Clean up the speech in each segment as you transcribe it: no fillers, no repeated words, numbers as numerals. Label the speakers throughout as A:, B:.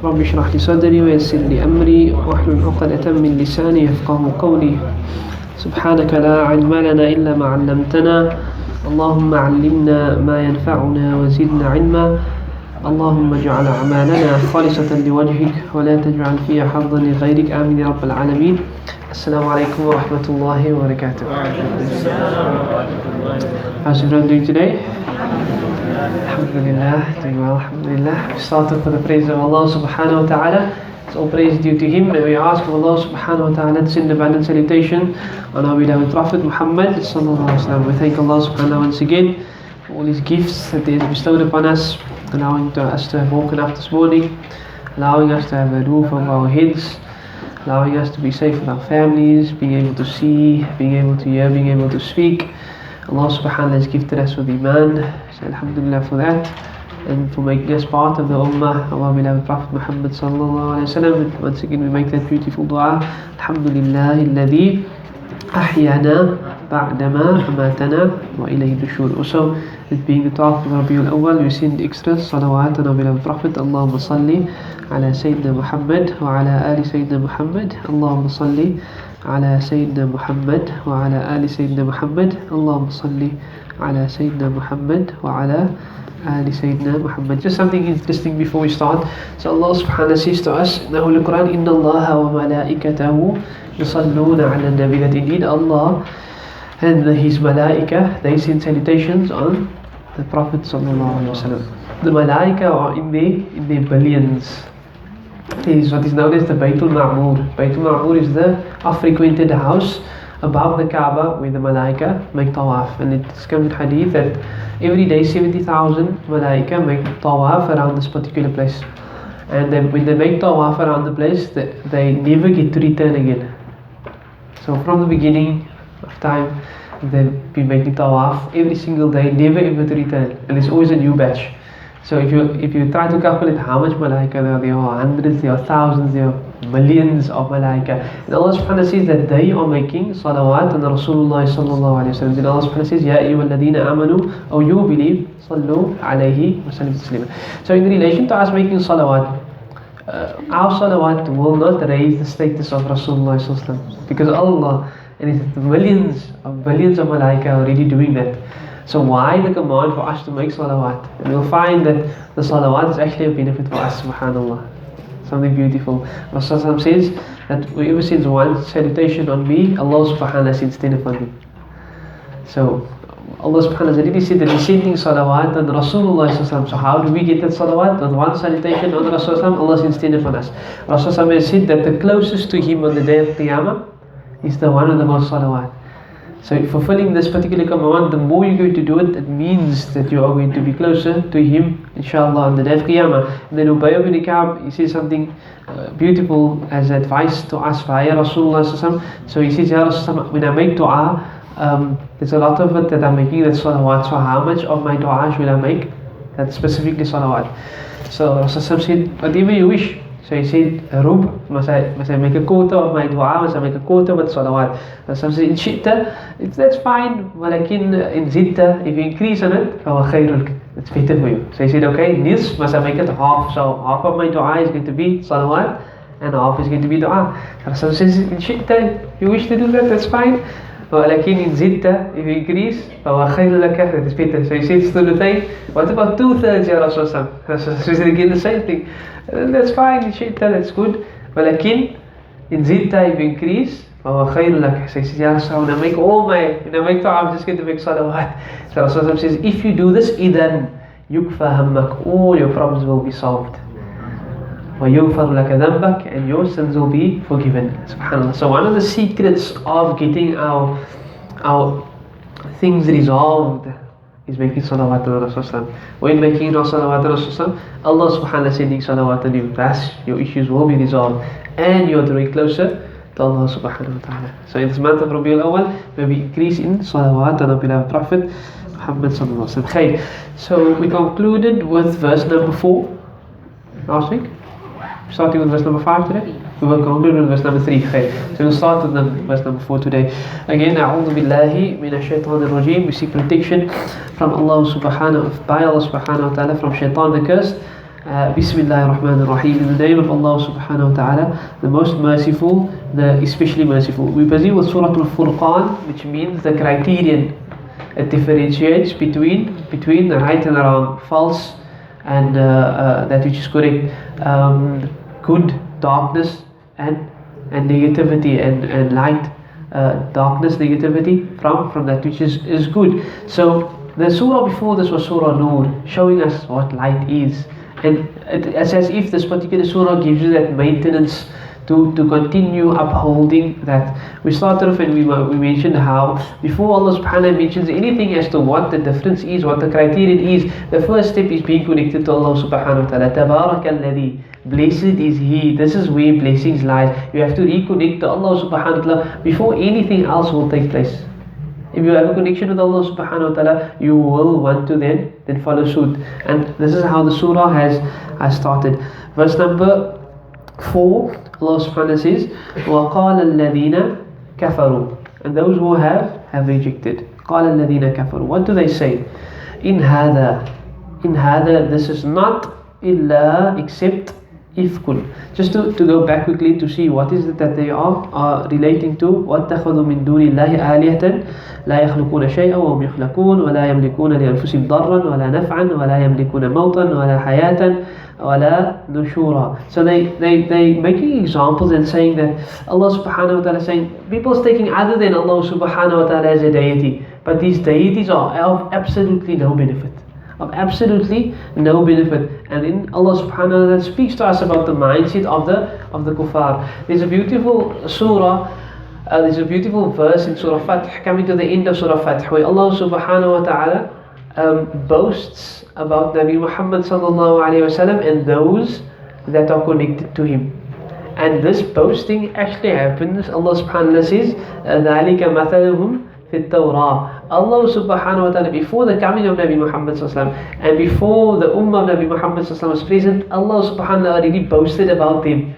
A: رب اشرح لي صدري ويسر لي أمري واحلل عقدة من لساني يفقهوا قولي سبحانك لا علم لنا إلا ما علمتنا اللهم علمنا ما ينفعنا وزدنا علما اللهم اجعل أعمالنا خالصة لوجهك ولا تجعل فيها حظا لغيرك آمين يا رب العالمين. Assalamu alaikum wa rahmatullahi wa barakatuh. How's everyone doing today? Alhamdulillah, doing well, alhamdulillah. We start off with the praise of Allah subhanahu wa ta'ala. It's all praise due to Him, and we ask of Allah subhanahu wa ta'ala to send abundant salutation on our beloved Prophet Mohamed sallallahu alaihi wasallam. We thank Allah subhanahu once again for all His gifts that He has bestowed upon us, allowing us to have woken up this morning, allowing us to have a roof over our heads, allowing us to be safe with our families, being able to see, being able to hear, being able to speak. Allah subhanahu wa ta'ala has gifted us with Iman, so alhamdulillah for that, and for making us part of the ummah of our beloved Prophet Muhammad sallallahu alayhi wa sallam. Once again we make that beautiful dua, alhamdulillah alladhi ahyana ba'dama amatana wa ilayhi nushur. Also, it being the 12th of Rabiul Awwal, we send extra salawat on our beloved Prophet. Allahumma salli ala Sayyidina Muhammad wa ala ali Sayyidina Muhammad. Allahumma salli ala Sayyidina Muhammad wa ala ali Sayyidina Muhammad. Allahumma salli ala Sayyidina Muhammad wa ala ali Sayyidina Muhammad. Just something interesting before we start. So Allah subhanahu wa ta'ala says to us in the Holy Quran, Inna Allaha wa malaikatahu yusalluna ala nabi, that indeed Allah and His malaika, they send salutations on the Prophet sallallahu alaihi wasallam. The malaika are in their billions. It is what is known as the Baytul Ma'mur. Baytul Ma'mur is the frequented house above the Kaaba where the malaika make tawaf. And it comes in hadith that every day 70,000 malaika make tawaf around this particular place. And then when they make tawaf around the place, they never get to return again. So from the beginning of time, they've been making tawaf every single day, never ever to return. And there's always a new batch. So if you try to calculate how much malaika there are hundreds, there are thousands, there are millions of malaika. And Allah subhanahu wa ta'ala says that they are making salawat on Rasulullah sallallahu alayhi wa sallam. And Allah subhanahu wa ta'ala says, Ya ayyuhalladhina amanu, or you believe, sallu alayhi wa sallam taslima. So in relation to us making salawat, our salawat will not raise the status of Rasulullah sallallahu alayhi wa sallam, because Allah and it's millions of billions of malaika already doing that. So why the command for us to make salawat? And we'll find that the salawat is actually a benefit for us, subhanallah. Something beautiful. Rasulullah says that whoever sends one salutation on me, Allah subhanahu wa ta'ala sends 10 upon me. So Allah subhanahu wa ta'ala said that He's sending salawat on Rasulullah. So how do we get that salawat? On one salutation on Rasulullah, Allah sends 10 upon us. Rasulullah has said that the closest to Him on the day of Qiyamah is the one with the most salawat. So fulfilling this particular command, the more you're going to do it, it means that you are going to be closer to Him, inshallah, on the day of Qiyamah. And then Ubay ibn Ka'b, he says something beautiful as advice to us via Rasulullah. So he says, Ya Rasulullah, when I make dua, there's a lot of it that I'm making that's salawat. So how much of my dua should I make? That's specifically salawat. So Rasulullah said, whatever you wish. So he said, Rub, must I make a quota of my dua, must I make a quota with salawat? Some say, in shitta, that's fine, walakin in zitta, if you increase on it, it's better for you. So he said, okay, nis, must I make it half? So half of my dua is going to be salawat, and half is going to be dua. Some says, in shitta, if you wish to do that, that's fine. Walakin in zitta, if you increase, that's better. So he says, what about 2/3, Ya Rasulullah? So he said again the same thing. That's fine, in shitta, that's good. Walakin in zitta, if you increase, so he says, Ya Rasulullah, when I make dua, I'm just going to make salawat. So Rasulullah says, if you do this, idan yukfa hammak, all your problems will be solved. وَيُغْفَرْ لَكَ ذَنْبَكَ, and your sins will be forgiven. SubhanAllah. So one of the secrets of getting our things resolved is making salawat on Rasulullah. When making salawat on Rasulullah, Allah subhanahu wa ta'ala sending salawat on you. Thus your issues will be resolved and you're drawing closer to Allah subhanahu wa ta'ala. So in this month of Rabiul Awwal, may we increase in salawat on our beloved Prophet Muhammad sallallahu alaihi wasallam. So we concluded with verse number 4 last week. Starting with verse number 5 today. We will conclude with verse number 3. So we'll start with verse number 4 today. Again, A'udhu Billahi Minash Shaitanir Rajeem. We seek protection from by Allah subhanahu wa ta'ala from shaitan the cursed. Bismillah ar-Rahman ar-Rahim. In the name of Allah subhanahu wa ta'ala, the most merciful, the especially merciful. We're busy with Surah al-Furqaan, which means the criterion. It differentiates between the right and the wrong, false and that which is correct, good, darkness and negativity, and light, darkness, negativity from that which is good. So the surah before this was Surah Nur, showing us what light is. And it's as if this particular surah gives you that maintenance to continue upholding that. We started off and we mentioned how before Allah subhanahu wa ta'ala mentions anything as to what the difference is, what the criterion is, the first step is being connected to Allah subhanahu wa ta'ala. Tabarakalladhi, blessed is He. This is where blessings lies. You have to reconnect to Allah subhanahu wa ta'ala before anything else will take place. If you have a connection with Allah subhanahu wa ta'ala, you will want to then follow suit. And this is how the surah has started. Verse number 4, Allah subhanahu wa ta'ala says, وَقَالَ الَّذِينَ كَفَرُوا, and those who have rejected. قَالَ الَّذِينَ كَفَرُوا, what do they say? In hada, this is not illa except ifkun. Just to go back quickly to see what is it that they are relating to. وَاتَّخَذُوا مِن دُونِ اللَّهِ آلِهَةً لَا يَخْلُقُونَ شَيْئًا وَهُمْ يَخْلَقُونَ وَلَا يَمْلِكُونَ لِأَنفُسِهِمْ ضَرًّا وَلَا نَفْعًا وَلَا يَمْلِكُونَ مَوْتًا وَلَا حَيَاةً وَلَا نُشُورًا. So they making examples and saying that Allah subhanahu wa ta'ala is saying people's taking other than Allah subhanahu wa ta'ala as a deity, but these deities are of absolutely no benefit. Of absolutely no benefit. And then Allah subhanahu wa ta'ala speaks to us about the mindset of the kuffar. There's a beautiful surah, there's a beautiful verse in Surah Fath, coming to the end of Surah Fath, where Allah subhanahu wa ta'ala boasts about Nabi Muhammad sallallahu alayhi wa sallam and those that are connected to him. And this boasting actually happens. Allah subhanahu wa ta'ala says, ذَلِكَ مَثَلُهُمْ فِي التَّوْرَاةِ. Allah subhanahu wa ta'ala, before the coming of Nabi Muhammad sallallahu alayhi wa sallam, and before the ummah of Nabi Muhammad sallallahu alayhi wa sallam was present, Allah subhanahu wa ta'ala already boasted about them,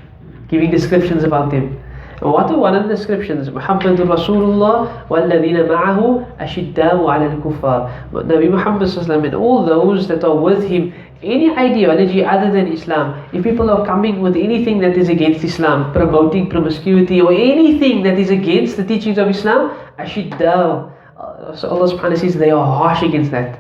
A: giving descriptions about them. And what are one of the descriptions? Muhammadur Rasulullah وَالَّذِينَ مَعَهُ أَشِدَّاءُ عَلَى الْكُفَّارِ. Nabi Muhammad sallallahu alayhi wa sallam and all those that are with him, any ideology other than Islam, if people are coming with anything that is against Islam, promoting promiscuity or anything that is against the teachings of Islam, أَشِدَّاءُ. So Allah subhanahu wa ta'ala says they are harsh against that.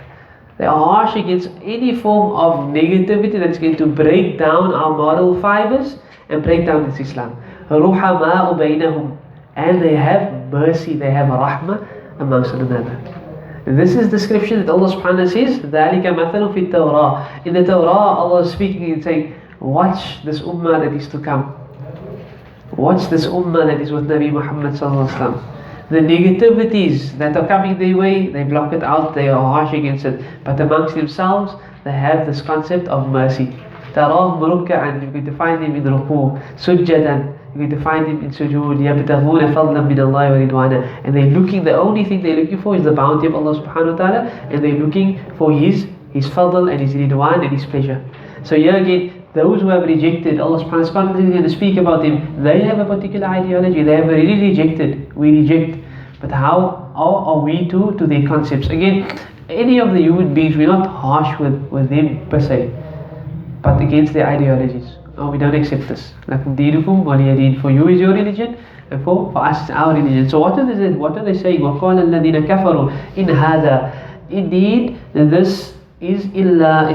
A: They are harsh against any form of negativity that's going to break down our moral fibers and break down this Islam. رُحَمَاءُ بَيْنَهُمْ, and they have mercy, they have rahmah amongst one another. This is the description that Allah subhanahu wa ta'ala says, ذَلِكَ مَثَلٌ فِي التَّوْرَاةِ. In the Torah, Allah is speaking and saying, watch this ummah that is to come. Watch this ummah that is with Nabi Muhammad sallallahu alayhi wa sallam. The negativities that are coming their way, they block it out, they are harsh against it. But amongst themselves, they have this concept of mercy. تَرَاهُمْ رُكَّعًا, you're going to find them in ruku', سُجَّدًا, you're going to find them in sujood, يَبْتَغُونَ فَضْلًا مِنَ اللَّهِ وَرِضْوَانًا, and they're looking, the only thing they're looking for is the bounty of Allah subhanahu wa ta'ala, and they're looking for His fadl and His ridwan and His pleasure. So here again, those who have rejected, Allah subhanahu wa ta'ala is going to speak about them. They have a particular ideology, they have already rejected, we reject. But how are we to their concepts? Again, any of the human beings, we're not harsh with them per se, but against their ideologies. Oh, we don't accept this. لَكُمْ دِينُكُمْ وَلِيَ دِينِ. For you is your religion, and for us is our religion. So what are they saying? وَقَالَ الَّذِينَ كَفَرُوا إِنْ هَذَا. Indeed, this is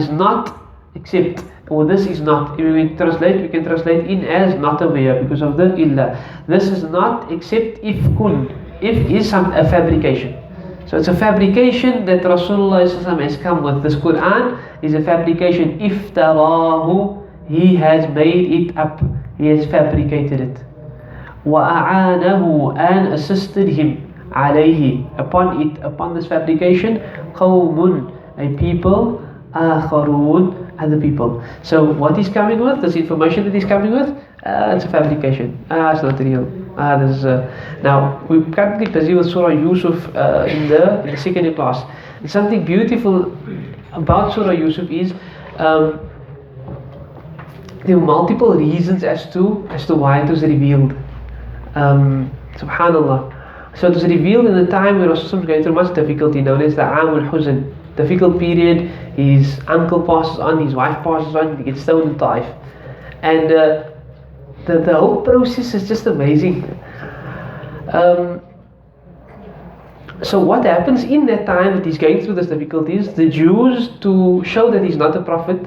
A: not except, or this is not. If we can translate in as not over here because of the illa. This is not except ifkun. If is a fabrication. So it's a fabrication that Rasulullah has come with. This Quran is a fabrication. Iftarahu, he has made it up. He has fabricated it. وَأَعَانَهُ, and assisted him. عَلَيْهِ, upon this fabrication. قَوْمٌ, a people. آخَرُونَ, other people. So what he's coming with, this information that he's coming with, it's a fabrication. It's not real. Now we're currently busy with Surah Yusuf in the second class. And something beautiful about Surah Yusuf is there were multiple reasons as to why it was revealed. Subhanallah. So it was revealed in the time where Rasulullah was going through much difficulty, known as the Amul Huzn, difficult period his uncle passes on, his wife passes on, he gets stoned in Taif. And the whole process is just amazing. So what happens in that time that he's going through these difficulties, the Jews, to show that he's not a prophet,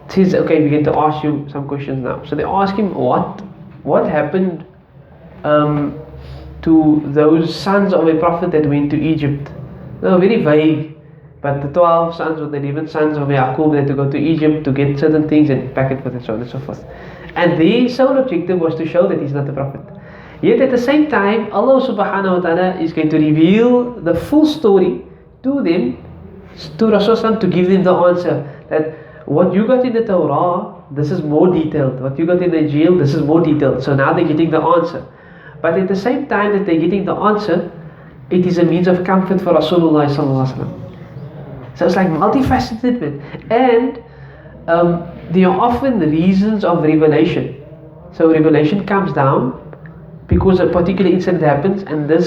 A: says, okay, we're going to ask you some questions now. So they ask him, what happened to those sons of a prophet that went to Egypt? No, very vague, but the 12 sons or the 11 sons of Yaqub, they had to go to Egypt to get certain things and pack it forth and so on and so forth. And their sole objective was to show that he's not a prophet. Yet at the same time, Allah subhanahu wa ta'ala is going to reveal the full story to them, to Rasulullah, to give them the answer. That what you got in the Torah, this is more detailed. What you got in the Injil, this is more detailed. So now they're getting the answer. But at the same time that they're getting the answer, it is a means of comfort for Rasulullah sallallahu alaihi wasallam. So it's like multifaceted, man. And there are often reasons of revelation. So revelation comes down because a particular incident happens, and the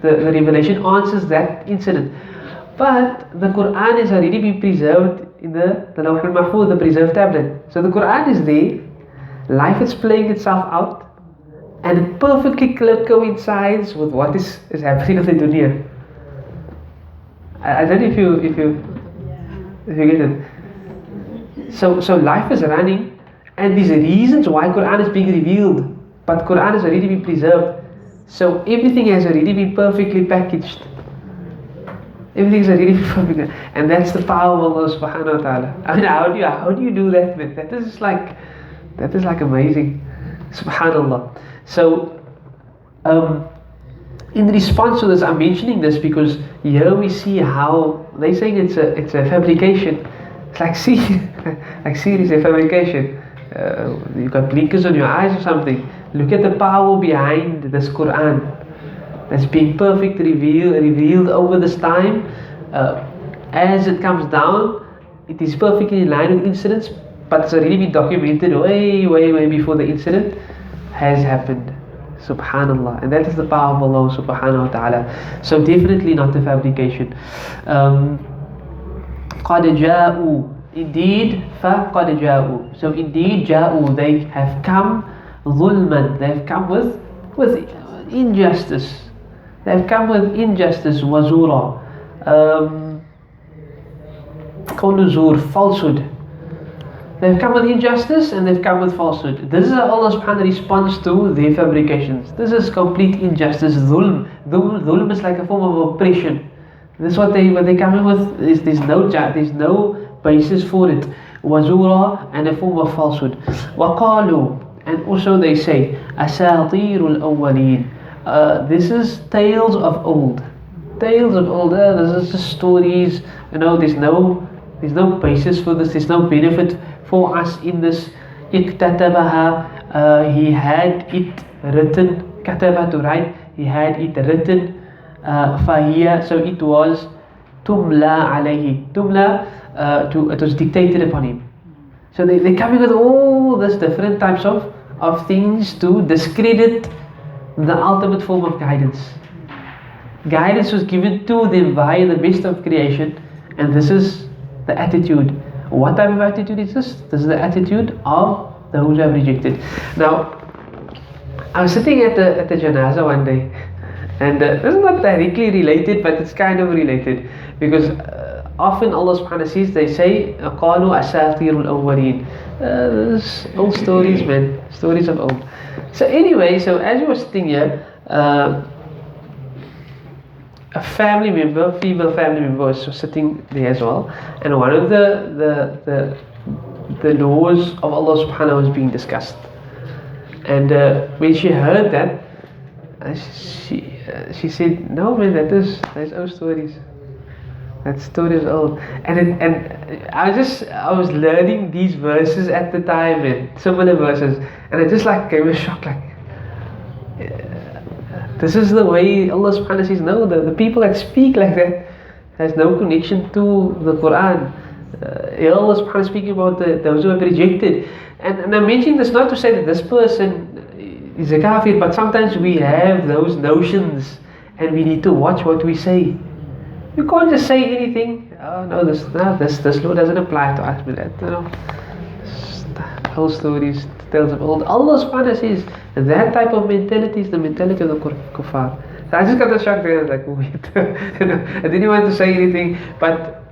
A: revelation answers that incident. But the Quran has already been preserved in the Lawh al-Mahfuz, the preserved tablet. So the Quran is there, life is playing itself out, and it perfectly coincides with what is happening in the dunya. I don't know if you get it. So life is running, and these reasons why Quran is being revealed, but Quran has already been preserved. So everything has already been perfectly packaged. Everything's already been perfect, and that's the power of Allah subhanahu wa ta'ala. I mean, how do you do that, man? That is like amazing. Subhanallah. So in response to this, I'm mentioning this because here we see how they're saying it's a fabrication. It's like seriously a fabrication. You've got blinkers on your eyes or something. Look at the power behind this Quran that's being perfectly revealed over this time. As it comes down, it is perfectly in line with incidents, but it's already been documented way before the incident has happened. Subhanallah. And that is the power of Allah subhanahu wa ta'ala. So definitely not a fabrication. قَدْ جَاءُوا Indeed, فَقَدْ جَاءُوا So indeed, جَاءُوا They have come ظُلْمًا They have come with injustice. They have come with injustice. وَزُورًا Zur, falsehood. They've come with injustice and they've come with falsehood. This is how Allah subhanahu wa ta'ala responds to their fabrications. This is complete injustice. Dhulm is like a form of oppression. This is what they come in with. There's no basis for it. Wazura, and a form of falsehood. Waqalu, and also they say Asatirul awwaleen. This is tales of old. Tales of old. This is just stories. There's no basis for this. There's no benefit for us in this. Iktatabaha, he had it written. Kataba, to write. He had it written. Fahiya, so it was tumla alayhi. Tumla, it was dictated upon him. So they're coming with all these different types of things to discredit the ultimate form of guidance. Guidance was given to them via the best of creation, and this is the attitude. What type of attitude is this? This is the attitude of those who have rejected. Now, I was sitting at the janazah one day, and this is not directly related, but it's kind of related, because often Allah subhanahu wa ta'ala says, they say قالوا أساطير الأولين. This old stories, man, stories of old. So anyway, so as we were sitting here, a family member, female family member, was sitting there as well, and one of the laws of Allah subhanahu wa ta'ala was being discussed. And when she heard that, she said, "No, man, that's old stories. That story is old." And I was learning these verses at the time, and similar verses, and it just like gave me a shock, like. This is the way Allah subhanahu wa ta'ala says, no, the people that speak like that has no connection to the Quran. Allah subhanahu wa ta'ala speaking about those who have rejected. And I'm mentioning this not to say that this person is a kafir, but sometimes we have those notions and we need to watch what we say. You can't just say anything. Oh no, this law doesn't apply to us. But that, the whole stories tells of old. Allah subhanahu wa ta'ala says that type of mentality is the mentality of the kuffar. So I just got the shock there. I was like, wait, I didn't want to say anything, but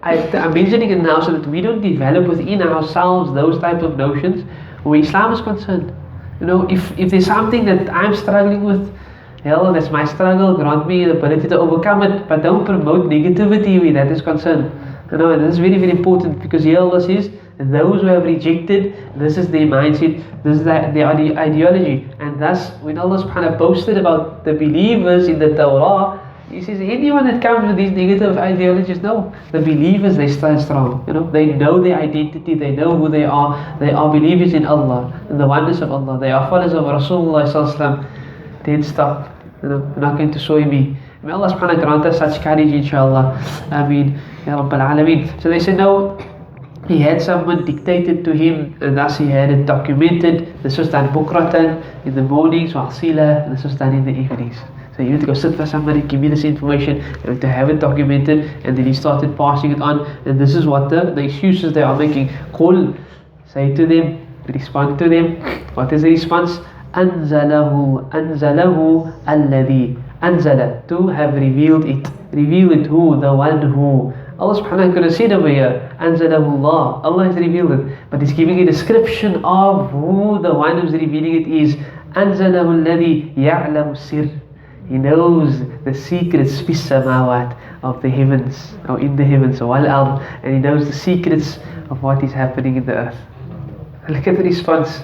A: I'm mentioning it now so that we don't develop within ourselves those type of notions where Islam is concerned. If there's something that I'm struggling with, hell, that's my struggle, grant me the ability to overcome it, but don't promote negativity where that is concerned. And this is very, very important, because here Allah says, those who have rejected, this is their mindset, this is their ideology. And thus, when Allah subhanahu wa ta'ala boasted about the believers in the Dawrah, He says, anyone that comes with these negative ideologies, no, the believers, they stand strong. They know their identity, they know who they are believers in Allah, in the oneness of Allah, they are followers of Rasulullah sallallahu alaihi wasallam. Then stop, they're not going to soy me. May Allah subhanahu wa ta'ala grant us such courage, inshallah. Ameen. Ya Rabbil Alameen. So they said, no, he had someone dictated to him, and thus he had it documented. This was done bukratan in the mornings, wa'asila, and this was done in the evenings. So you have to go sit for somebody, give me this information, you have to have it documented. And then he started passing it on, and this is what the excuses they are making. Qul, say to them, respond to them. What is the response? Anzalahu alladhi. Anzala, to have revealed it. Reveal it who? The one who. Allah subhanahu wa ta'ala could have said over here, Anzalahu Allah. Allah has revealed it. But He's giving a description of who the one who's revealing it is. Anzalahu alladhi ya'lamu sir. He knows the secrets fis samawat, of the heavens, or in the heavens, wal ard, and He knows the secrets of what is happening in the earth. Look at the response.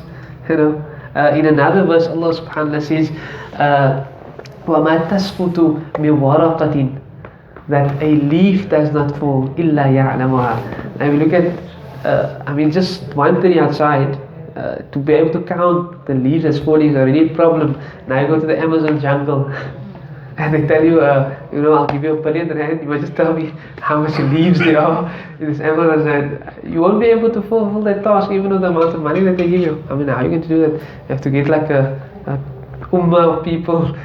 A: In another verse, Allah subhanahu wa ta'ala says, وَمَا تَسْقُطُ مِنْ وَرَقَةٍ, that a leaf does not fall, إِلَّا يَعْلَمُهَا. And we look at, just one thing outside, to be able to count the leaves that's falling is already a problem. Now you go to the Amazon jungle and they tell you, I'll give you R1 billion, you must just tell me how much leaves there are in this Amazon, and you won't be able to fulfill that task even with the amount of money that they give you. How are you going to do that? You have to get like a ummah of people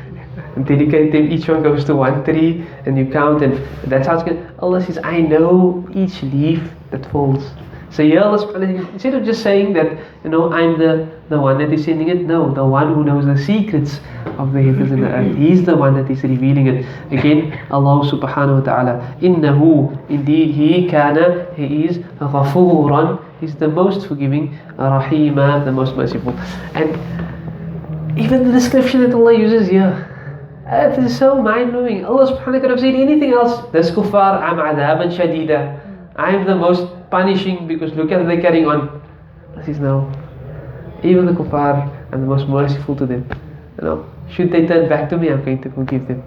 A: and dedicate them. Each one goes to one tree and you count, and that's how it's going. Allah says, I know each leaf that falls. So here Allah subhanahu wa ta'ala, instead of just saying that, I'm the one that is sending it, no, the one who knows the secrets of the heavens and the earth. He's the one that is revealing it. Again, Allah subhanahu wa ta'ala, innahu, indeed He is ghafuran, He's the most forgiving, rahima, the most merciful. And even the description that Allah uses here, it is so mind-blowing. Allah subhanahu wa ta'ala could have said anything else. This kuffar, I'm adhaban shadida, I am the most punishing, because look at they're carrying on. He says, no, even the kuffar, I'm the most merciful to them. Should they turn back to me, I'm going to forgive them.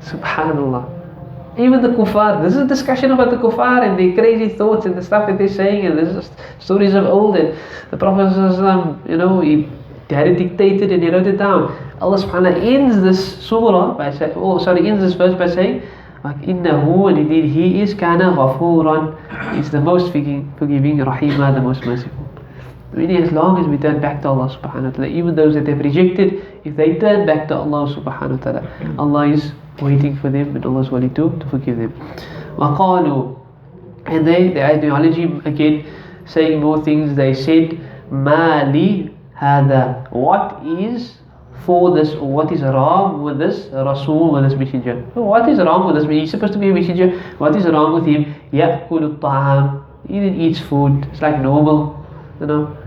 A: Subhanallah. Even the kuffar, this is a discussion about the kuffar and their crazy thoughts and the stuff that they're saying, and this is stories of old, and the Prophet he had it dictated and he wrote it down. Allah subhanahu wa ta'ala ends this surah by saying, ends this verse by saying, innahu, and indeed He is kana ghafuran, He's the most forgiving, rahima, the most merciful. Meaning, as long as we turn back to Allah subhanahu wa ta'ala, even those that have rejected, if they turn back to Allah subhanahu wa ta'ala, Allah is waiting for them, and Allah is willing to forgive them. وَقَالُوا, and the ideology, again saying more things, they said, مَا لِي هَذَا, what is for this, or what is wrong with this Rasul, with this messenger? What is wrong with this? He's supposed to be a messenger. What is wrong with him? يَأْكُلُ الطَّعَامِ, he eats food. It's like normal,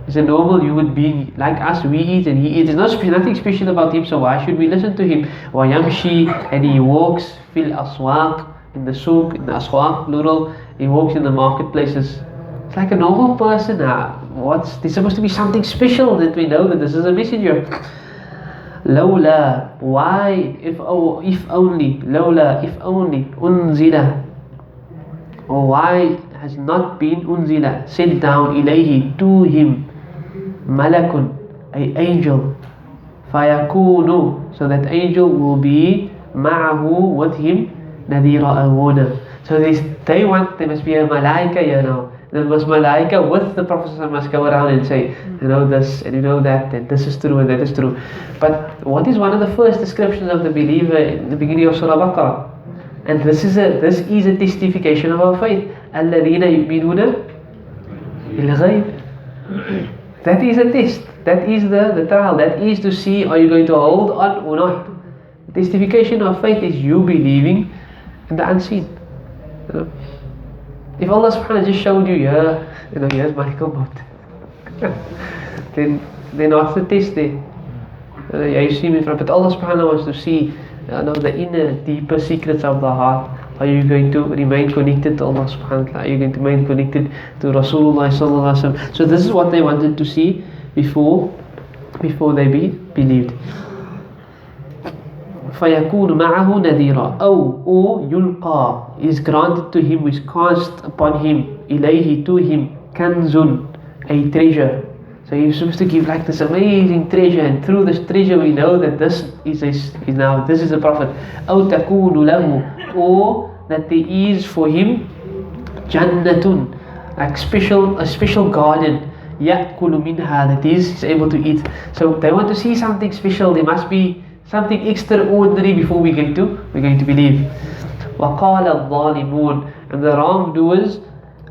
A: He's a normal human being like us. We eat and he eats. There's nothing special about him, so why should we listen to him? وَيَمْشِي, and he walks fil aswaq, in the souk, in the aswaq, plural. He walks in the marketplaces. It's like a normal person. There's supposed to be something special that we know that this is a messenger. Lawla, why, if only, unzila, or why has not been unzila, sent down, ilayhi, to him, malakun, an angel, fayakunu, so that angel will be ma'ahu, with him, nadira, a warner. So there must be a malaika, There must malaika with the Prophet must go around and say, this and that, and this is true and that is true. But what is one of the first descriptions of the believer in the beginning of Surah Baqarah? And this is a testification of our faith. الَّذِينَ يُؤْمِنُونَ بِالْغَيْبِ. That is a test. That is the trial. That is to see, are you going to hold on or not. The testification of faith is you believing in the unseen. If Allah subhanahu wa ta'ala just showed you, here's Michael Bot, then what's the test there? You see me in front, but Allah subhanahu wa ta'ala wants to see the inner, deeper secrets of the heart. Are you going to remain connected to Allah subhanahu wa ta'ala? Are you going to remain connected to Rasulullah sallallahu alaihi wasallam? So this is what they wanted to see before they believed. فَيَكُونُ مَعَهُ نَذِيرًا. Or يُلْقَى is granted to him, is cast upon him, إِلَيْهِ to him, كَنْزٌ, a treasure. So you're supposed to give like this amazing treasure, and through this treasure we know that this is a prophet. أَوْ تَكُونُ لَهُ, or that there is for him جَنَّةٌ, like a special garden, يَأْكُلُ مِنْهَا, that he's able to eat. So they want to see something special. There must be something extraordinary before we're going to believe. وَقَالَ الظَّالِمُونَ, and the wrongdoers,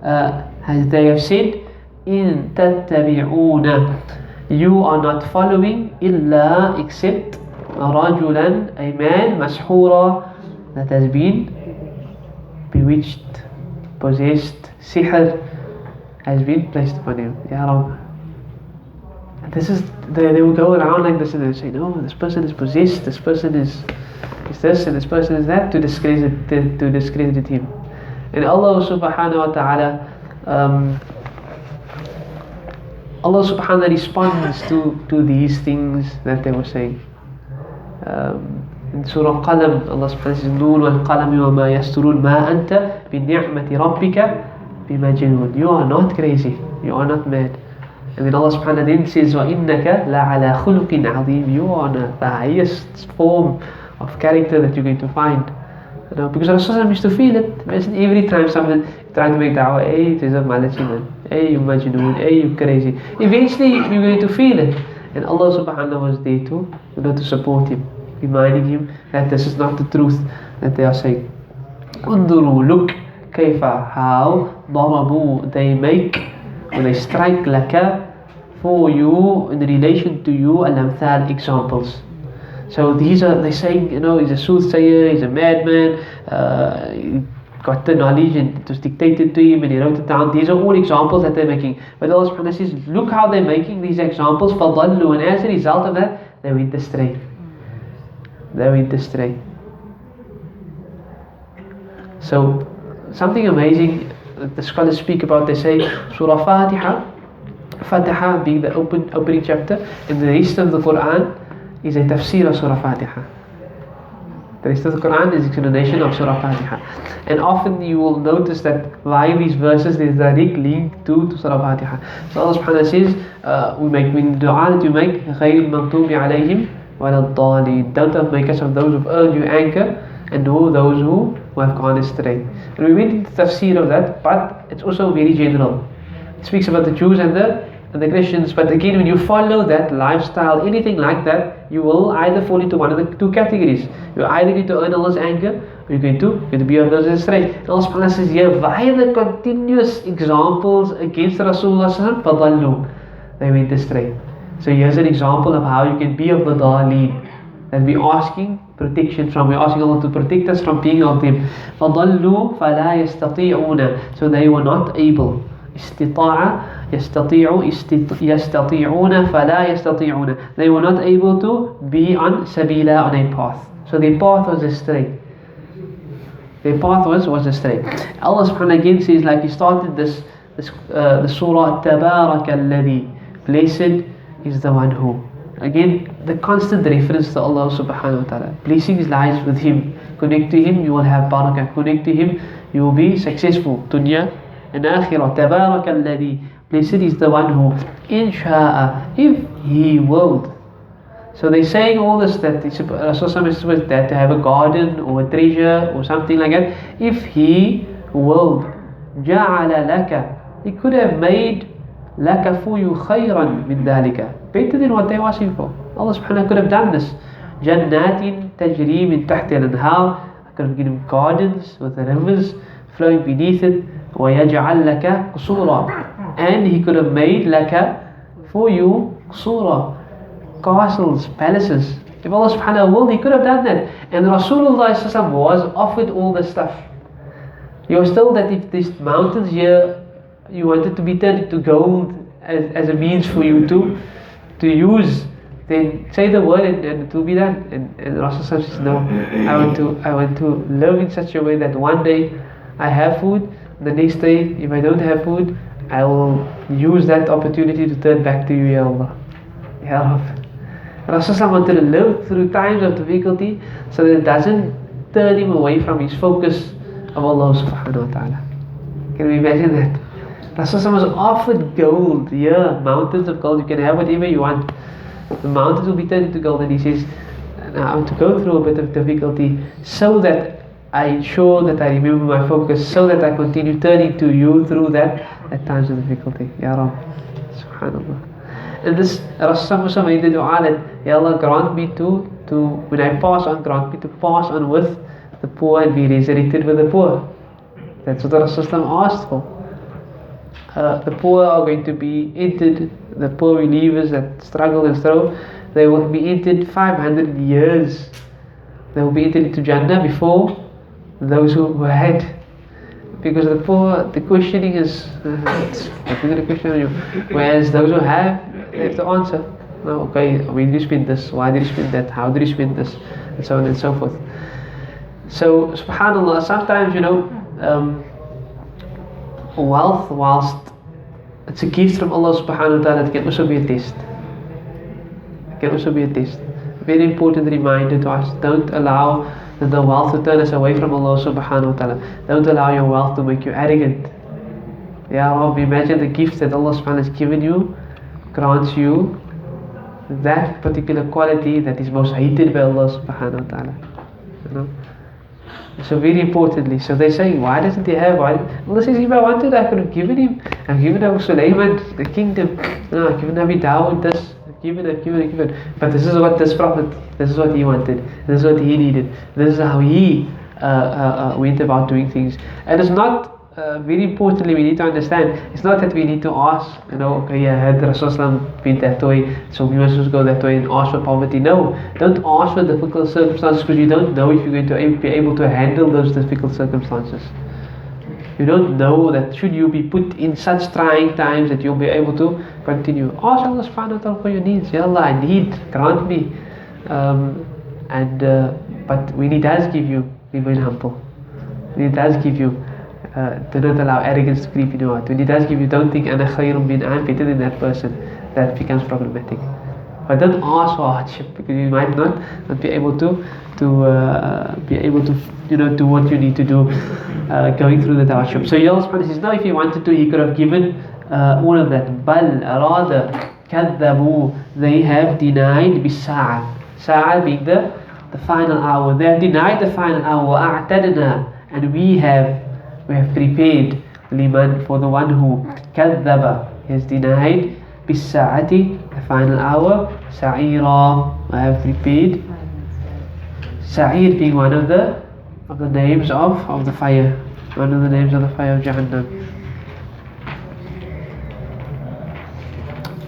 A: as they have said, إِن تَتَّبِعُونَ, you are not following, إِلَّا except رَجُلًا, a man, مَسْحُورًا, that has been bewitched, possessed, sihr has been placed upon him. Ya Rab. This is, they will go around like this and they say, no, this person is possessed, this person is this, and this person is that, to discredit him. And Allah subhanahu wa ta'ala, Allah subhanahu wa ta'ala responds to these things that they were saying. In Surah Qalam, Allah subhanahu wa ta'ala says, Noon wal qalami wa ma yasturun, ma anta bi ni'mati rabbika bi majnun. You are not crazy, you are not mad. And then Allah subhanahu wa ta'ala then says, وَإِنَّكَ لَعَلَى خُلُقٍ عَظِيمٍ, you are on the highest form of character that you're going to find. Because Rasulullah used to feel it. Imagine every time someone tried to make da'wah, hey, it is a malachi man, hey, you majnoon, hey, you crazy. Eventually you're going to feel it. And Allah subhanahu wa ta'ala was there to support him, reminding him that this is not the truth that they are saying. Unduru, look, kaifa, how, darabu, they make, when they strike laka, for you, in relation to you, al-amthal, examples. So these are, they're saying, he's a soothsayer, he's a madman, he got the knowledge and it was dictated to him and he wrote it down. These are all examples that they're making. But Allah subhanahu wa ta'ala says, look how they're making these examples, فَضَلُّوا, and as a result of that, they went astray. So, something amazing that the scholars speak about, they say, Surah Fatiha being the opening chapter, and the rest of the Quran is a tafsir of Surah Fatiha. The rest of the Quran is explanation of Surah Fatiha. And often you will notice that via these verses there is a direct link to Surah Fatiha. So Allah subhanahu wa ta'ala says, we make, when dua that you make, غَيْرِ الْمَغْضُوبِ عَلَيْهِمْ وَلَا الضَّالِينَ, don't make us of those who have earned your anger and those who have gone astray. And we went into the tafsir of that, but it's also very general. It speaks about the Jews and the Christians, but again, when you follow that lifestyle, anything like that, you will either fall into one of the two categories. You're either going to earn Allah's anger, or you're going to be of those astray. And Allah subhanahu wa ta'ala says here, via the continuous examples against Rasulullah sallallahu alaihi wasallam, they went astray. So here's an example of how you can be of the daleen, that we're asking protection from. We're asking Allah to protect us from being of them. فَضَلُّوا فَلَا يَسْتَطِيعُونَ, so they were not able. استطاع يستطيعون فلا يستطيعون, they were not able to be on sabila, on a path. So their path was astray. Was astray. Allah subhanahu wa ta'ala again says, like he started the surah, تبارك الذي, blessed is the one who. Again, the constant reference to Allah subhanahu wa ta'ala. Blessings lies with him. Connect to him, you will have barakah. Connect to him, you will be successful. Dunya and akhirah. تبارك الذي, blessed is the one who, in sha'a, if he willed. So they're saying all this, that Rasulullah is supposed to have a garden or a treasure or something like that. If he willed, جعل لك, he could have made لك for you خيرا من ذلك, better than what they asking for. Allah subhanahu wa ta'ala could have done this. جنات تجري من تحت الأنهار, could have given him gardens with the rivers flowing beneath it. وَيَجْعَلْ لَكَ قُصُورًا, and he could have made laka, for you, qusura, castles, palaces. If Allah subhanahu wa ta'ala willed, he could have done that. And Rasulullah was offered all this stuff. He was told that if these mountains here, you wanted to be turned into gold as a means for you to use, then say the word and it will be done. And Rasulullah says, no, I want to live in such a way that one day I have food, the next day if I don't have food, I will use that opportunity to turn back to you, Ya Allah. Ya Rabb. Rasulullah wanted to live through times of difficulty so that it doesn't turn him away from his focus of Allah subhanahu wa ta'ala. Can we imagine that? Rasulullah was offered gold, mountains of gold. You can have whatever you want. The mountains will be turned into gold, and he says, I want to go through a bit of difficulty so that I ensure that I remember my focus, so that I continue turning to you through that at times of difficulty. Ya Rabb. Subhanallah. And this Rasulullah made the dua that, Ya Allah, grant me to when I pass on, grant me to pass on with the poor and be resurrected with the poor. That's what the Rasulullah asked for. The poor are going to be entered, the poor believers that struggle and throw, they will be entered 500 years. They will be entered into Jannah before those who had. Because the poor, the questioning is, it's going to question on you. Whereas those who have, they have to answer. No, okay, when did you spend this? Why did you spend that? How did you spend this? And so on and so forth. So, subhanAllah, sometimes, wealth, whilst it's a gift from Allah subhanahu wa ta'ala, it can also be a test. It can also be a test. Very important reminder to us, don't allow the wealth to turn us away from Allah subhanahu wa ta'ala. Don't allow your wealth to make you arrogant. Ya Rabbi, imagine the gift that Allah subhanahu wa ta'ala has given you, grants you that particular quality that is most hated by Allah subhanahu wa ta'ala. So very importantly, so they're saying, why doesn't he have? Why? Allah says, if I wanted, I could have given him. I've given Abu Sulaiman the kingdom. No, I've given Abi Dawud this. I've given. But this is what this prophet, this is what he wanted. This is what he needed. This is how he went about doing things. And it's not, very importantly, we need to understand, it's not that we need to ask, okay, had Rasulullah been that way, so we must just go that way and ask for poverty. No, don't ask for difficult circumstances, because you don't know if you're going to be able to handle those difficult circumstances. You don't know that should you be put in such trying times that you'll be able to continue. Ask Allah subhanahu wa ta'ala for your needs. Ya Allah, I need, grant me. But when He does give you, remain humble. When He does give you, do not allow arrogance to creep in your heart. When He does give you, don't think I'm better than that person. That becomes problematic. But don't ask for hardship, because you might not be able to do what you need to do going through the hardship. So Allah subhanahu says, no, if He wanted to, He could have given all of that. Bal, rather, kadhabu, they have denied bis-sa'a. Sa'a being the final hour. They have denied the final hour. A'tadna, and we have prepared liman, for the one who kadhaba, has denied bis-sa'ati, the final hour. Sa'ira, I have prepared. Sa'ir being one of the names of the fire, one of the names of the fire of Jahannam.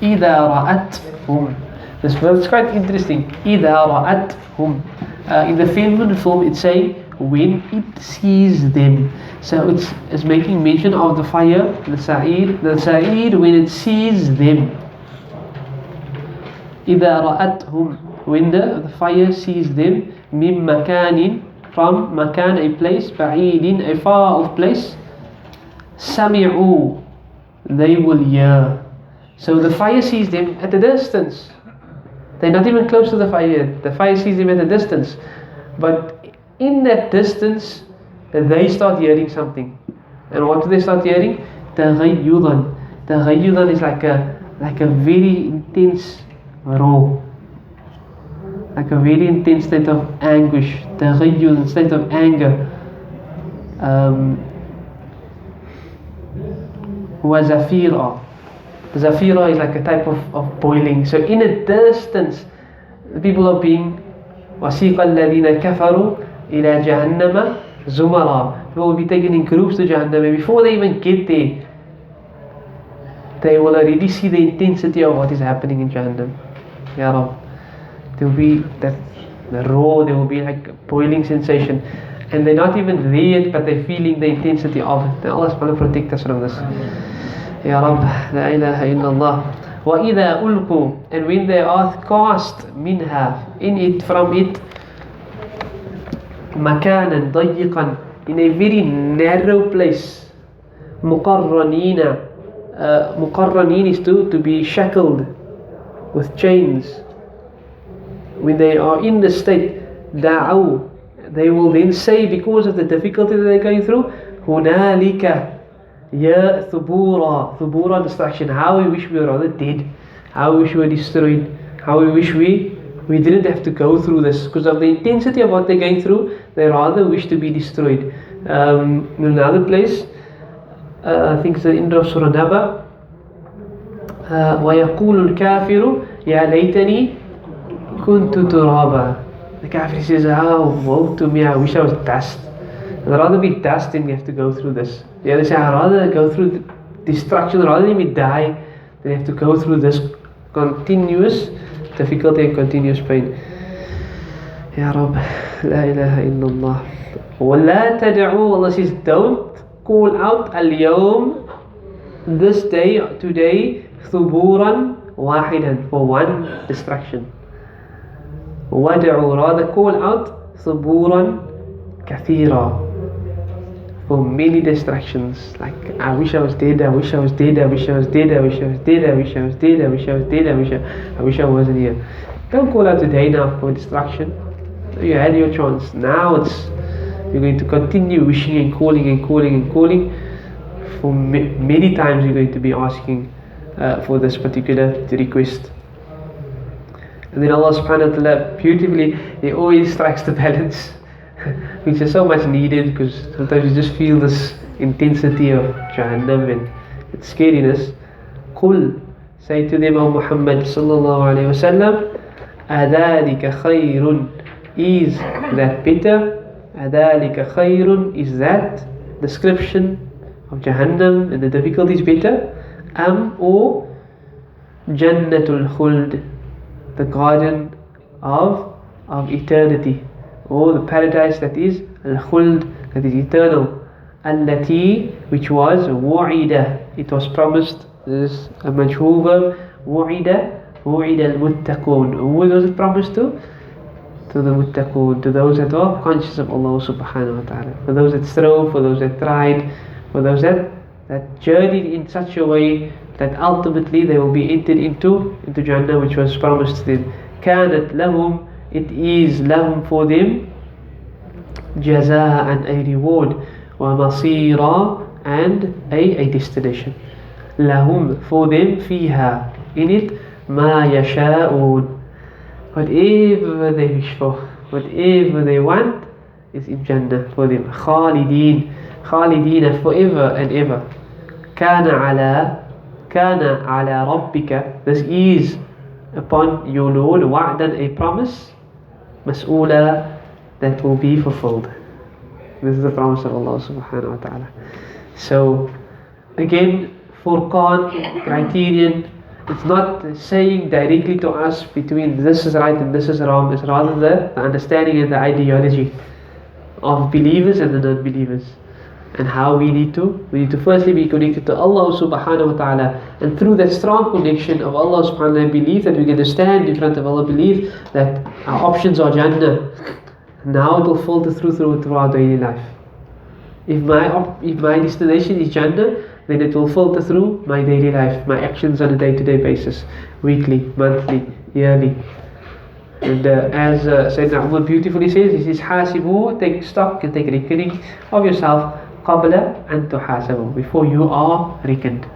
A: إِذَا رَأَتْهُمْ, this word is quite interesting. إِذَا رَأَتْهُمْ, in the feminine form it's saying when it sees them. So it's making mention of the fire, the sa'ir when it sees them. إِذَا رَأَتْهُمْ, when the fire sees them. Min makanin, from makan, a place, ba'idin, a far off place. Sami'u, they will hear. So the fire sees them at a distance. They're not even close to the fire yet. The fire sees them at a distance. But in that distance, they start hearing something. And what do they start hearing? Taghayyudan. Taghayyudan is like a very intense roar. Like a very intense state of anguish, taghayyud, state of anger. Zafira. Zafira is like a type of boiling. So in a distance, the people are being وَسِيقَ الَّذِينَ كَفَرُوا إلى جهنم زمرا. They will be taken in groups to Jahannam, and before they even get there, they will already see the intensity of what is happening in Jahannam. Ya Rab, there will be that the raw, there will be like a boiling sensation, and they're not even there yet, but they're feeling the intensity of it. And Allah subhanahu wa ta'ala protect us from this. Ya Rab, la ilaha illallah. وَإِذَا أُلْقُوا, and when they are cast minha, in it, from it, مكانا ضيقا, in a very narrow place, مقرنين, مقرنين is to be shackled with chains. When they are in the state, دعوا, they will then say, because of the difficulty that they're going through, هنالك يا ثبورا, ثبورا, destruction. How we wish we were rather dead, how we wish we were destroyed, how we wish we didn't have to go through this. Because of the intensity of what they're going through, they rather wish to be destroyed. In another place, I think it's the end of Surah Naba, وَيَقُولُ الْكَافِرُ يَا لَيْتَنِي كُنْتُ تُرَابًا. The kafir says, oh, woe to me, I wish I was dust. I'd rather be dust than have to go through this. The other say, I'd rather go through the destruction rather than me die than have to go through this continuous difficulty and continuous pain. Ya Rab, la ilaha illallah. وَلَا تَدْعُوا, Allah says, don't call out al-yawm, this day, today, ثُبُورًا وَاحِدًا, for one destruction. وَدَعُوا, rather call out ثُبُورًا كَثِيرًا, for many distractions. Like, I wish I was dead, I wish I was dead, I wish I was dead, I wish I was dead, I wish I was dead, I wish I was dead, I wish I wasn't here. Don't call out today now for distraction. You had your chance. Now you're going to continue wishing and calling and calling and calling. For many times you're going to be asking for this particular request. And then Allah subhanahu wa ta'ala beautifully, He always strikes the balance, which is so much needed, because sometimes you just feel this intensity of Jahannam and its scariness. Qul, say to them, O Muhammad sallallahu alayhi wa sallam, أَذَلِكَ خَيْرٌ, is that better? أَذَلِكَ خَيْرٌ, is that description of Jahannam and the difficulties better? Or Jannatul Khuld, the garden of eternity, or the paradise that is al-khuld, that is eternal, allati, which was wu'ida, it was promised. This is a majhul verb, wu'ida al-muttaqoon. Who was it promised to? To the muttaqoon, to those that are conscious of Allah subhanahu wa ta'ala, for those that strove, for those that tried, for those that journeyed in such a way that ultimately they will be entered into Jannah, which was promised to them. كانت لهم, it is lahum, for them, جزاء, a reward, ومصيرا, and a destination. lahum, for them, فيها, in it, ما يشاءون, whatever they wish for, whatever they want is in Jannah for them. خالدين, forever and ever. كان على ربك, this is upon your Lord, وعدا, a promise, مسؤولا, that will be fulfilled. This is the promise of Allah subhanahu wa ta'ala. So again, Furqaan criterion, it's not saying directly to us between this is right and this is wrong. It's rather the understanding and the ideology of believers and the non-believers, and how we need to firstly be connected to Allah subhanahu wa ta'ala, and through that strong connection of Allah subhanahu wa ta'ala, belief that we can stand in front of Allah, belief that our options are Jannah. Now it will filter through our daily life. If my destination is Jannah, then it will filter through my daily life, my actions on a day-to-day basis, weekly, monthly, yearly. And as Sayyidina Umar beautifully says, he says, Hasibu, take stock and take reckoning of yourself, qabla an tuhasabu, before you are reckoned.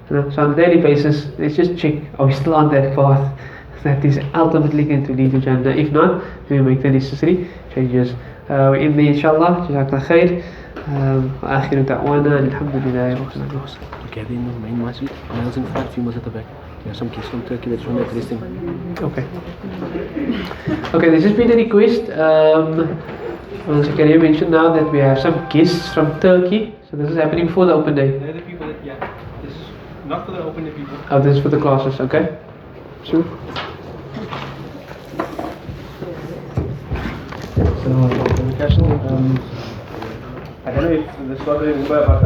A: So on a daily basis, let's just check, are we still on that path that is ultimately going to lead to Jannah? If not, we make the necessary changes. We end there, inshallah. Jazakallah khair. وآخر دعوانا الحمد لله رب العالمين.
B: Okay, in the main masjid, miles in front, few miles at the back. There are some kids from Turkey that's not listening.
A: Okay, there's just been a request Once again, you mentioned now that we have some guests from Turkey. So this is happening before the open day.
C: They're the people that, yeah, this is not for the open day people.
A: Oh, this is for the classes, okay? Sure.
C: I don't know if this is what they remember about